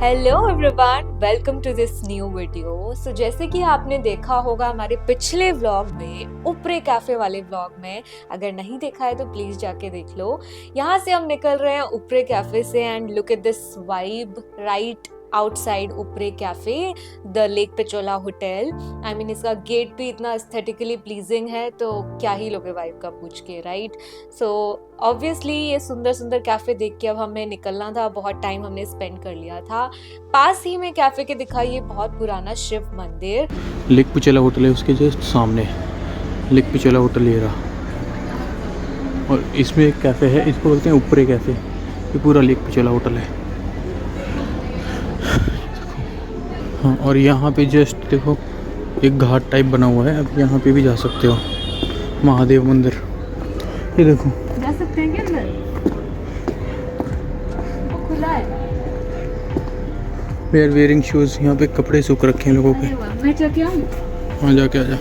Hello everyone, welcome to this new video. So जैसे कि आपने देखा होगा हमारे पिछले व्लॉग में, ऊपरे कैफे वाले व्लॉग में, अगर नहीं देखा है तो प्लीज जाके देख लो। यहाँ से हम निकल रहे हैं ऊपरे कैफे से and look at this vibe right outside Upre cafe, the lake Pichola hotel. I mean इसका गेट भी इतना एस्थेटिकली प्लीजिंग है तो क्या ही लोगे वाइब का पूछ के, राइट। सो ऑब्वियसली ये सुंदर सुंदर कैफे देख के अब हमें निकलना था, बहुत टाइम हमने स्पेंड कर लिया था। पास ही में कैफे के दिखा ये बहुत पुराना शिव मंदिर। लेक पिचोला होटल है उसके जस्ट सामने, लेक पिचोला होटल ये रहा। और इसमें एक कैफ़े है, इसको बोलते हैं ऊपरे कैफ़े। ये पूरा लेक पिचोला होटल है। हाँ, और यहाँ पे जस्ट देखो एक घाट टाइप बना हुआ है, अब यहाँ पे भी जा सकते हो। महादेव मंदिर, ये देखो जा सकते हैं क्या अंदर? वो खुला है। We are wearing shoes. यहाँ पे कपड़े सूख रखे हैं लोगों के। मैं जाके आऊँ? हाँ जाके आ जा।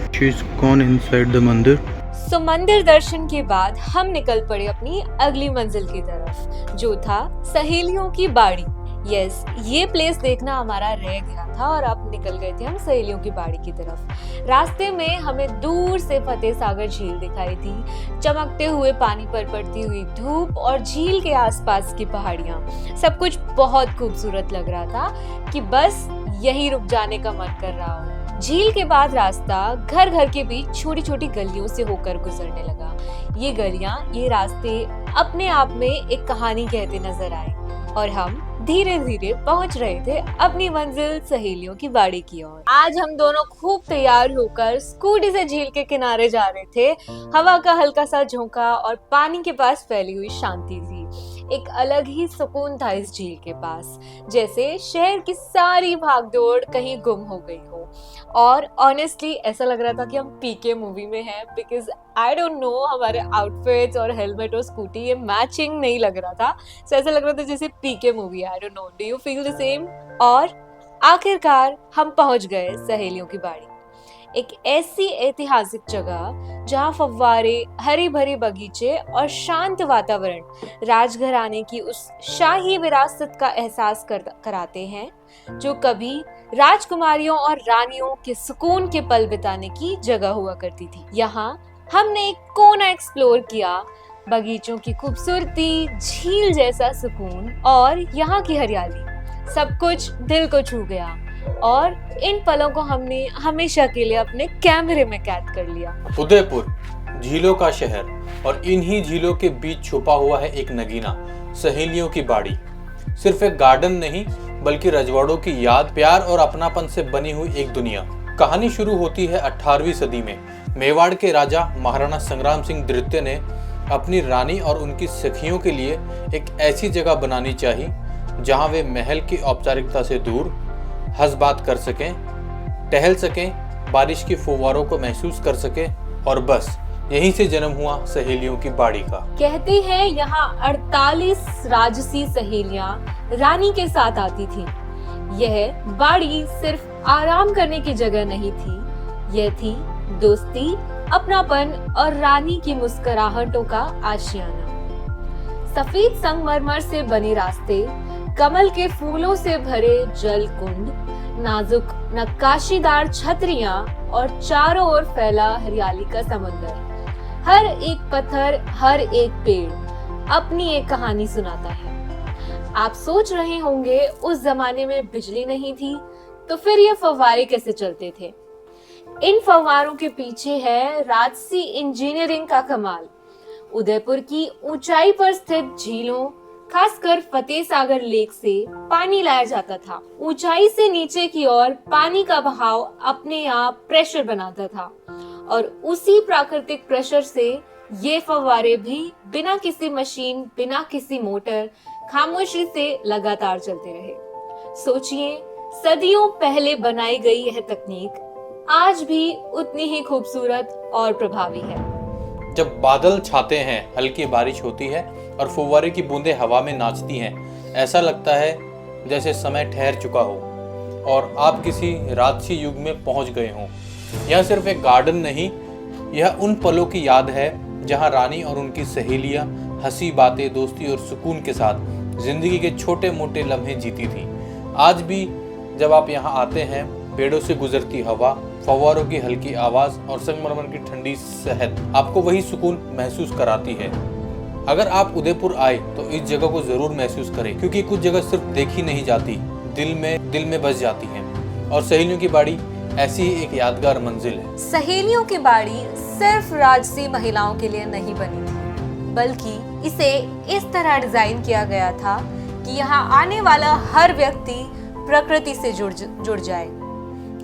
She is gone inside the मंदिर। सो मंदिर दर्शन के बाद हम निकल पड़े अपनी अगली मंजिल की तरफ, जो था सहेलियों की बाड़ी। यस, ये प्लेस देखना हमारा रह गया था और अब निकल गए थे हम सहेलियों की बाड़ी की तरफ। रास्ते में हमें दूर से फतेह सागर झील दिखाई थी, चमकते हुए पानी पर पड़ती हुई धूप और झील के आसपास की पहाड़ियां। सब कुछ बहुत खूबसूरत लग रहा था कि बस यहीं रुक जाने का मन कर रहा हो। झील के बाद रास्ता घर घर के बीच छोटी छोटी गलियों से होकर गुजरने लगा। ये गलियां, ये रास्ते अपने आप में एक कहानी कहते नजर आए और हम धीरे धीरे पहुंच रहे थे अपनी मंजिल सहेलियों की बाड़ी की ओर। आज हम दोनों खूब तैयार होकर स्कूटी से झील के किनारे जा रहे थे। हवा का हल्का सा झोंका और पानी के पास फैली हुई शांति थी। एक अलग ही सुकून था इस झील के पास, जैसे शहर की सारी भागदौड़ कहीं गुम हो गई हो। और ऑनेस्टली ऐसा लग रहा था कि हम पीके मूवी में हैं, बिकॉज आई डोंट नो, हमारे आउटफिट्स और हेलमेट और स्कूटी ये मैचिंग नहीं लग रहा था। सो ऐसा लग रहा था जैसे पीके मूवी है। I don't know, do you feel the same? और आखिरकार हम पहुंच गए सहेलियों की बाड़ी, एक ऐसी ऐतिहासिक जगह जहां फव्वारे, हरी भरी बगीचे और शांत वातावरण राजघराने की उस शाही विरासत का एहसास कराते हैं जो कभी राजकुमारियों और रानियों के सुकून के पल बिताने की जगह हुआ करती थी। यहाँ हमने एक कोना एक्सप्लोर किया, बगीचों की खूबसूरती, झील जैसा सुकून और यहाँ की हरियाली, सब कुछ दिल को छू गया। और इन पलों को हमने हमेशा के लिए अपने कैमरे में कैद कर लिया। उदयपुर, झीलों का शहर, और इन्हीं झीलों के बीच छुपा हुआ है एक नगीना, सहेलियों की बाड़ी। सिर्फ एक गार्डन नहीं, बल्कि रजवाड़ों की याद, प्यार और अपनापन से बनी हुई एक दुनिया। कहानी शुरू होती है 18वीं सदी में। मेवाड़ के राजा महाराणा संग्राम सिंह द्वितीय ने अपनी रानी और उनकी सखियों के लिए एक ऐसी जगह बनानी चाहिए जहां वे महल की औपचारिकता से दूर हंस बात कर सकें, टहल सकें, बारिश की फुवारों को महसूस कर सकें, और बस यहीं से जन्म हुआ सहेलियों की बाड़ी का। कहते हैं यहाँ 48 राजसी सहेलियां रानी के साथ आती थी। यह बाड़ी सिर्फ आराम करने की जगह नहीं थी, यह थी दोस्ती, अपनापन और रानी की मुस्कुराहटों का आशियाना। सफेद संगमरमर से बने रास्ते, कमल के फूलों से भरे जल कुंड, नाजुक नक्काशीदार छतरियां और चारों ओर फैला हरियाली का समुद्र। हर एक पत्थर, हर एक पेड़ अपनी एक कहानी सुनाता है। आप सोच रहे होंगे उस जमाने में बिजली नहीं थी तो फिर ये फव्वारे कैसे चलते थे? इन फव्वारों के पीछे है राजसी इंजीनियरिंग का कमाल। उदयपुर की ऊंचाई पर स्थित झीलों, खासकर फतेह सागर लेक से पानी लाया जाता था। ऊंचाई से नीचे की ओर पानी का बहाव अपने आप प्रेशर बनाता था और उसी प्राकृतिक प्रेशर से ये फव्वारे भी बिना किसी मशीन, बिना किसी मोटर, खामोशी से लगातार चलते रहे। सोचिए, सदियों पहले बनाई गई यह तकनीक आज भी उतनी ही खूबसूरत और प्रभावी है। जब बादल छाते हैं, हल्की बारिश होती है और फुव्वारे की बूंदें हवा में नाचती हैं, ऐसा लगता है जैसे समय ठहर चुका हो और आप किसी राजसी युग में पहुंच गए हों। यह सिर्फ एक गार्डन नहीं, यह उन पलों की याद है जहां रानी और उनकी सहेलियां हंसी बातें, दोस्ती और सुकून के साथ जिंदगी के छोटे मोटे लम्हे जीती थी। आज भी जब आप यहाँ आते हैं, पेड़ों से गुजरती हवा, फव्वारों की हल्की आवाज और संगमरमर की ठंडी शहद आपको वही सुकून महसूस कराती है। अगर आप उदयपुर आए तो इस जगह को जरूर महसूस करें, क्योंकि कुछ जगह सिर्फ देखी नहीं जाती, दिल में बस जाती हैं। और सहेलियों की बाड़ी ऐसी ही एक यादगार मंजिल है। सहेलियों की बाड़ी सिर्फ राजसी महिलाओं के लिए नहीं बनी थी, बल्कि इसे इस तरह डिजाइन किया गया था कि यहाँ आने वाला हर व्यक्ति प्रकृति से जुड़ जाए।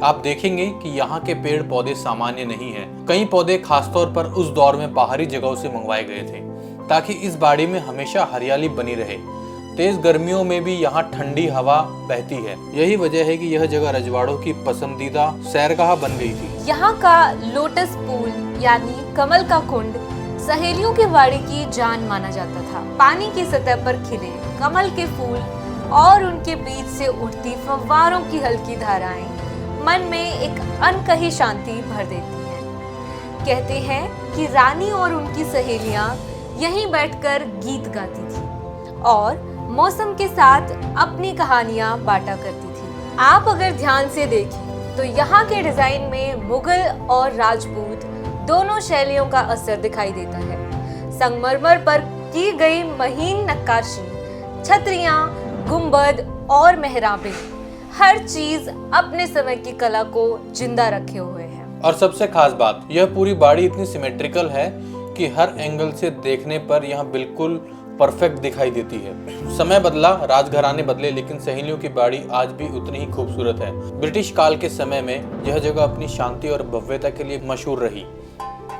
आप देखेंगे कि यहाँ के पेड़ पौधे सामान्य नहीं हैं। कई पौधे खासतौर पर उस दौर में बाहरी जगहों से मंगवाए गए थे, ताकि इस बाड़ी में हमेशा हरियाली बनी रहे। तेज गर्मियों में भी यहाँ ठंडी हवा बहती है। यही वजह है कि यह जगह रजवाड़ों की पसंदीदा सैरगाह बन गई थी। यहाँ का लोटस पूल यानी कमल का कुंड सहेलियों की बाड़ी की जान माना जाता था। पानी की सतह पर खिले कमल के फूल और उनके बीच से उठती फव्वारों की हल्की धाराएं मन में एक अनकही शांति भर देती हैं। कहते हैं कि रानी और उनकी सहेलियां यहीं बैठकर गीत गाती थी और मौसम के साथ अपनी कहानियां बांटा करती थी। आप अगर ध्यान से देखें तो यहाँ के डिजाइन में मुगल और राजपूत दोनों शैलियों का असर दिखाई देता है। संगमरमर पर की गई महीन नक्काशी, छतरियां, गुंबद और मेहराबें, हर चीज अपने समय की कला को जिंदा रखे हुए है। और सबसे खास बात, यह पूरी बाड़ी इतनी सिमेट्रिकल है कि हर एंगल से देखने पर यह बिल्कुल परफेक्ट दिखाई देती है। समय बदला, राजघराने बदले, लेकिन सहेलियों की बाड़ी आज भी उतनी ही खूबसूरत है। ब्रिटिश काल के समय में यह जगह अपनी शांति और भव्यता के लिए मशहूर रही।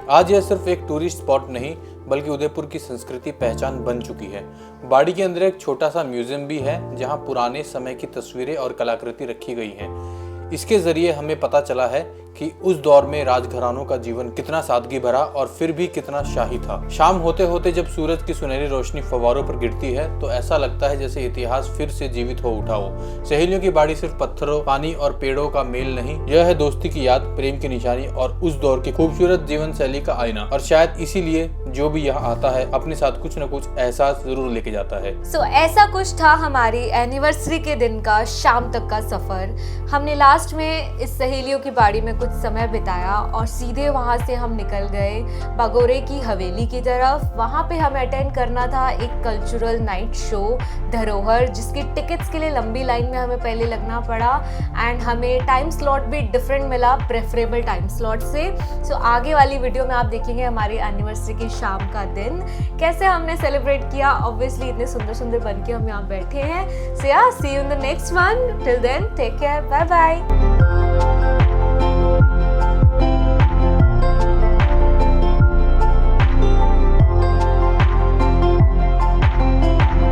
आज यह सिर्फ एक टूरिस्ट स्पॉट नहीं, बल्कि उदयपुर की संस्कृति पहचान बन चुकी है। बाड़ी के अंदर एक छोटा सा म्यूजियम भी है, जहां पुराने समय की तस्वीरें और कलाकृति रखी गई हैं। इसके जरिए हमें पता चला है कि उस दौर में राजघरानों का जीवन कितना सादगी भरा और फिर भी कितना शाही था। शाम होते होते जब सूरज की सुनहरी रोशनी फव्वारों पर गिरती है तो ऐसा लगता है जैसे इतिहास फिर से जीवित हो उठा हो। सहेलियों की बाड़ी सिर्फ पत्थरों, पानी और पेड़ों का मेल नहीं, यह है दोस्ती की याद, प्रेम की निशानी और उस दौर की खूबसूरत जीवन शैली का आईना। और शायद इसीलिए जो भी यहाँ आता है अपने साथ कुछ न कुछ एहसास जरूर लेके जाता है। सो ऐसा कुछ था हमारी एनिवर्सरी के दिन का शाम तक का सफर। हमने लास्ट में इस सहेलियों की बाड़ी में कुछ समय बिताया और सीधे वहाँ से हम निकल गए बागोरे की हवेली की तरफ। वहाँ पे हमें अटेंड करना था एक कल्चरल नाइट शो धरोहर, जिसकी टिकट्स के लिए लंबी लाइन में हमें पहले लगना पड़ा एंड हमें टाइम स्लॉट भी डिफरेंट मिला प्रेफरेबल टाइम स्लॉट से। सो आगे वाली वीडियो में आप देखेंगे हमारी एनिवर्सरी की शाम का दिन कैसे हमने सेलिब्रेट किया। ऑब्वियसली इतने सुंदर सुंदर बन के हम यहाँ बैठे हैं। So yeah see you in the next one. Till then take care, bye bye.